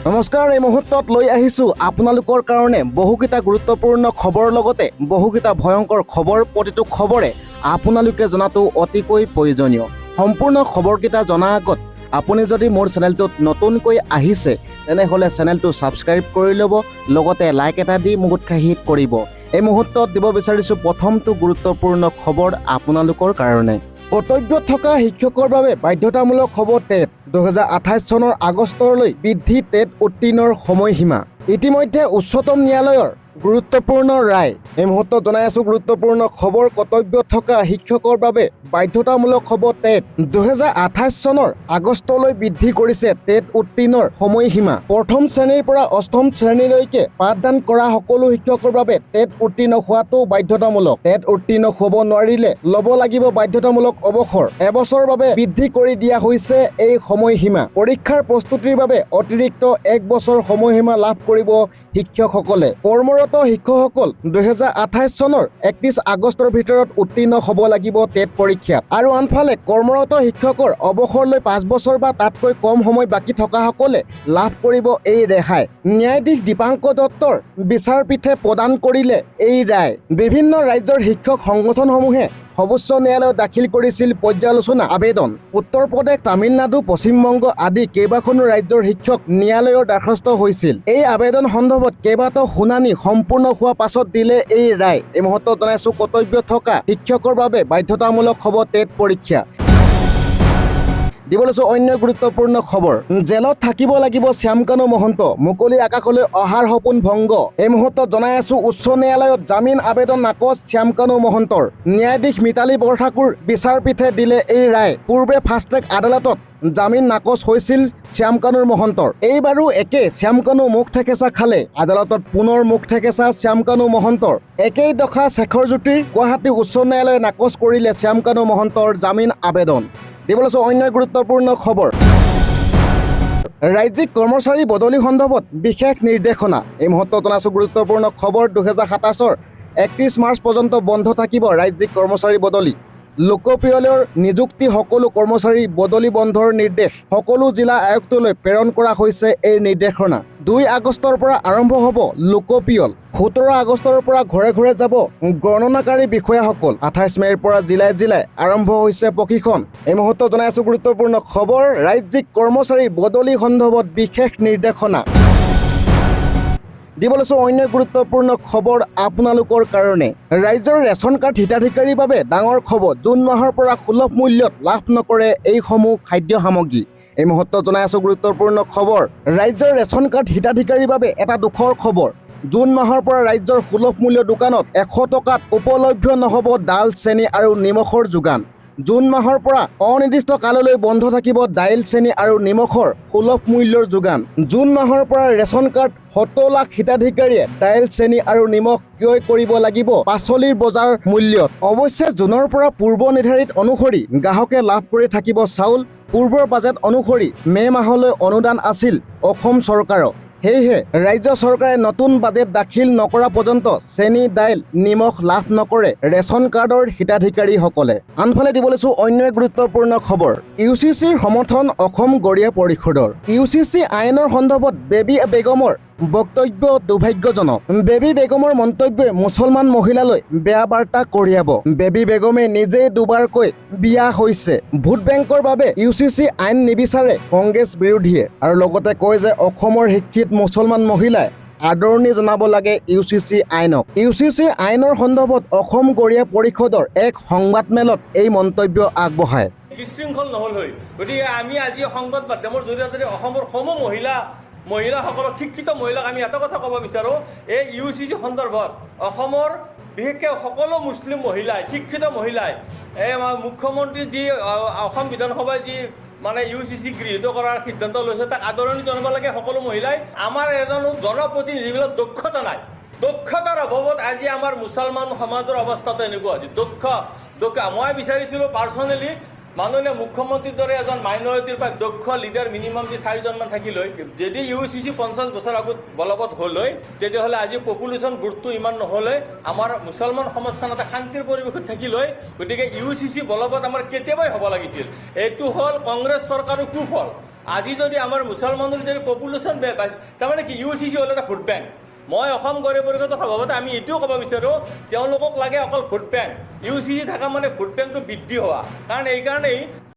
নমস্কাৰ, এই মুহূৰ্তত লৈ আহিছোঁ আপোনালোকৰ কাৰণে বহুকেইটা গুৰুত্বপূৰ্ণ খবৰ লগতে বহুকেইটা ভয়ংকৰ খবৰ। প্ৰতিটো খবৰে আপোনালোকে জনাটো অতিকৈ প্ৰয়োজনীয়। সম্পূৰ্ণ খবৰকেইটা জনাৰ আগত আপুনি যদি মোৰ চেনেলটোত নতুনকৈ আহিছে তেনেহ'লে চেনেলটো ছাবস্ক্ৰাইব কৰি ল'ব, লগতে লাইক এটা দি মোক উৎসাহিত কৰিব। এই মুহূৰ্তত দিব বিচাৰিছোঁ প্ৰথমটো গুৰুত্বপূৰ্ণ খবৰ আপোনালোকৰ কাৰণে। কৰ্তব্যত থকা শিক্ষকৰ বাবে বাধ্যতামূলক হ'ব টেট। 2028 চনৰ আগষ্টলৈ বৃদ্ধি টেট উত্তীৰ্ণৰ সময়সীমা। ইতিমধ্যে উচ্চতম ন্যায়ালয়ৰ গুৰুত্বপূৰ্ণ ৰায়। এই মুহূৰ্তত জনাই আছোঁ গুৰুত্বপূৰ্ণ খবৰ। কৰ্তব্যত থকা শিক্ষকৰ বাবে বাধ্যতামূলক হ'ব টেট। 2028 চনৰ আগষ্টলৈ বৃদ্ধি কৰিছে টেট উত্তীৰ্ণৰ সময়সীমা। প্ৰথম শ্ৰেণীৰ পৰা অষ্টম শ্ৰেণীলৈকে পাঠদান কৰা সকলো শিক্ষকৰ বাবে টেট উত্তীৰ্ণ হোৱাটো বাধ্যতামূলক। টেট উত্তীৰ্ণ হ'ব নোৱাৰিলে ল'ব লাগিব বাধ্যতামূলক অৱসৰ। এবছৰৰ বাবে বৃদ্ধি কৰি দিয়া হৈছে এই সময়সীমা। পৰীক্ষাৰ প্ৰস্তুতিৰ বাবে অতিৰিক্ত এক বছৰ সময়সীমা লাভ কৰিব শিক্ষকসকলে। কৰ্মৰত শিক্ষকসকল 2028 চনৰ 31 আগষ্টৰ ভিতৰত উত্তীৰ্ণ হ'ব লাগিব টেট পৰীক্ষাত। আৰু আনফালে কৰ্মৰত শিক্ষকৰ অৱসৰলৈ 5 বছৰ বা তাতকৈ কম সময় বাকী থকাসকলে লাভ কৰিব এই ৰেহাই। ন্যায়াধীশ দীপাংকৰ দত্তৰ বিচাৰপীঠে প্ৰদান কৰিলে এই ৰায়। বিভিন্ন ৰাজ্যৰ শিক্ষক সংগঠনসমূহে সৰ্বোচ্চ ন্যায়ালয়ত দাখিল কৰিছিল পৰ্যালোচনা আবেদন। উত্তৰ প্ৰদেশ, তামিলনাডু, পশ্চিমবংগ আদি কেইবাখনো ৰাজ্যৰ শিক্ষক ন্যায়ালয়ৰ দ্বাৰস্থ হৈছিল। এই আবেদন সন্দৰ্ভত কেইবাটাও শুনানি সম্পূৰ্ণ হোৱাৰ পাছত দিলে এই ৰায়। এই মুহূৰ্তত জনাইছোঁ কৰ্তব্যত থকা শিক্ষকৰ বাবে বাধ্যতামূলক হ'ব টেট পৰীক্ষা। দিব লৈছোঁ অন্য গুৰুত্বপূৰ্ণ খবৰ। জেলত থাকিব লাগিব শ্যামকানু মহন্ত, মুকলি আকাশলৈ অহাৰ সপোন ভংগ। এই মুহূৰ্তত জনাই আছোঁ উচ্চ ন্যায়ালয়ত জামিন আবেদন নাকচ শ্যামকানু মহন্তৰ। ন্যায়াধীশ মিতালী বৰঠাকুৰ বিচাৰপীঠে দিলে এই ৰায়। পূৰ্বে ফাষ্ট ট্ৰেক আদালতত জামিন নাকচ হৈছিল শ্যামকানুৰ মহন্তৰ। এইবাৰো একে শ্যামকানু মুখ ঠেকেচা খালে। আদালতত পুনৰ মুখ ঠেকেচা শ্যামকানু মহন্তৰ। একেই দশা শেখৰ জ্যোতিৰ। গুৱাহাটী উচ্চ ন্যায়ালয়ে নাকচ কৰিলে শ্যামকানু মহন্তৰ জামিন আবেদন। দিব লৈছোঁ অন্য গুৰুত্বপূৰ্ণ খবৰ। ৰাজ্যিক কৰ্মচাৰী বদলি সন্দৰ্ভত বিশেষ নিৰ্দেশনা। এই মুহূৰ্তত জনাইছোঁ গুৰুত্বপূৰ্ণ খবৰ। 2027 31 মাৰ্চ পৰ্যন্ত বন্ধ থাকিব ৰাজ্যিক কৰ্মচাৰী বদলি। লোকপিয়লৰ নিযুক্তি সকলো কৰ্মচাৰী বদলি বন্ধৰ নিৰ্দেশ সকলো জিলা আয়ুক্তলৈ প্ৰেৰণ কৰা হৈছে। এই নিৰ্দেশনা 2 আগষ্টৰ পৰা আৰম্ভ হ'ব লোকপিয়ল। 17 আগষ্টৰ পৰা ঘৰে ঘৰে যাব গণনাকাৰী বিষয়াসকল। 28 মে'ৰ পৰা জিলাই জিলাই আৰম্ভ হৈছে প্ৰশিক্ষণ। এই মুহূৰ্তত জনাই আছোঁ গুৰুত্বপূৰ্ণ খবৰ। ৰাজ্যিক কৰ্মচাৰী বদলি সন্দৰ্ভত বিশেষ নিৰ্দেশনা। দিব লৈছোঁ অন্য গুৰুত্বপূৰ্ণ খবৰ আপোনালোকৰ কাৰণে। ৰাজ্যৰ ৰেচন কাৰ্ড হিতাধিকাৰীৰ বাবে ডাঙৰ খবৰ। জুন মাহৰ পৰা সুলভ মূল্যত লাভ নকৰে এইসমূহ খাদ্য সামগ্ৰী। এই মুহূৰ্তত জনাই আছোঁ গুৰুত্বপূৰ্ণ খবৰ। ৰাজ্যৰ ৰেচন কাৰ্ড হিতাধিকাৰীৰ বাবে এটা দুখৰ খবৰ। জুন মাহৰ পৰা ৰাজ্যৰ সুলভ মূল্য দোকানত 100 টকাত উপলভ্য নহ'ব ডাল, চেনি আৰু নিমখৰ যোগান। জুন মাহৰ পৰা অনিৰ্দিষ্ট কাললৈ বন্ধ থাকিব দাইল, চেনি আৰু নিমখৰ সুলভ মূল্যৰ যোগান। জুন মাহৰ পৰা ৰেচন কাৰ্ড 70 লাখ হিতাধিকাৰীয়ে দাইল, চেনি আৰু নিমখ ক্ৰয় কৰিব লাগিব পাচলিৰ বজাৰ মূল্যত। অৱশ্যে জুনৰ পৰা পূৰ্ব নিৰ্ধাৰিত অনুসৰি গ্ৰাহকে লাভ কৰি থাকিব চাউল। পূৰ্বৰ বাজেট অনুসৰি মে' মাহলৈ অনুদান আছিল অসম চৰকাৰৰ। সেয়েহে ৰাজ্য চৰকাৰে নতুন বাজেট দাখিল নকৰা পৰ্যন্ত চেনি, দাইল, নিমখ লাভ নকৰে ৰেচন কাৰ্ডৰ হিতাধিকাৰীসকলে। আনফালে দিব লৈছোঁ অন্য এক গুৰুত্বপূৰ্ণ খবৰ। UCCৰ সমৰ্থন অসম গৰিয়া পৰিষদৰ। UCC আইনৰ সন্দৰ্ভত বেবী বেগমৰ বক্তব্য দুৰ্ভাগ্যজনক। বেবী বেগমৰ মন্তব্যই মুছলমান মহিলালৈ বেয়া বাৰ্তা কঢ়িয়াব। বেবী বেগমে নিজেই দুবাৰকৈ বিয়া হৈছে। ভোট বেংকৰ বাবে UCC আইন নিবিচাৰে কংগ্ৰেছ বিৰোধীয়ে। আৰু লগতে কয় যে অসমৰ শিক্ষিত মুছলমান মহিলাই আদৰণি জনাব লাগে UCC আইনক। UCC আইনৰ সন্দৰ্ভত অসম গৰিয়া পৰিষদৰ এক সংবাদমেলত এই মন্তব্য আগবঢ়ায়। বিশৃংখল নহ'ল হৈ, গতিকে আমি আজি সংবাদ মাধ্যমৰ জৰিয়তে অসমৰ সমূহ মহিলাসকলক, শিক্ষিত মহিলাক আমি এটা কথা ক'ব বিচাৰোঁ। এই UCC সন্দৰ্ভত অসমৰ বিশেষকৈ সকলো মুছলিম মহিলাই, শিক্ষিত মহিলাই এই মুখ্যমন্ত্ৰী যি অসম বিধানসভাই যি UCC গৃহীত কৰাৰ সিদ্ধান্ত লৈছে তাক আদৰণি জনাব লাগে সকলো মহিলাই। আমাৰ এজন জনপ্ৰতিনিধিবিলাক দক্ষতা নাই। দক্ষতাৰ অভাৱত আজি আমাৰ মুছলমান সমাজৰ অৱস্থাটো এনেকুৱা হৈছে। মই বিচাৰিছিলোঁ পাৰ্চনেলি মাননীয় মুখ্যমন্ত্ৰীৰ দৰে এজন মাইনৰিটিৰ পৰা দক্ষ লিডাৰ মিনিমাম যি 4জনমান থাকিলৈ যদি UCC 50 বছৰ আগত বলবৎ হ'ল হয় তেতিয়াহ'লে আজি পপুলেশ্যন গ্ৰোথটো ইমান নহ'লে আমাৰ মুছলমান সমাজখন এটা শান্তিৰ পৰিৱেশত থাকিল হয়। গতিকে UCC বলবৎ আমাৰ কেতিয়াবাই হ'ব লাগিছিল। এইটো হ'ল কংগ্ৰেছ চৰকাৰৰ কুফল। আজি যদি আমাৰ মুছলমানৰ যদি পপুলেশ্যন তাৰমানে কি UCC হ'ল এটা ভোট বেংক মই অসম গৰিব পৰিষদৰ সভাপতি আমি এইটোও ক'ব বিচাৰোঁ তেওঁলোকক লাগে অকল ভোট বেংক UCC থকা মানে ভোট বেংকটো বৃদ্ধি হোৱা কাৰণ এইকাৰণেই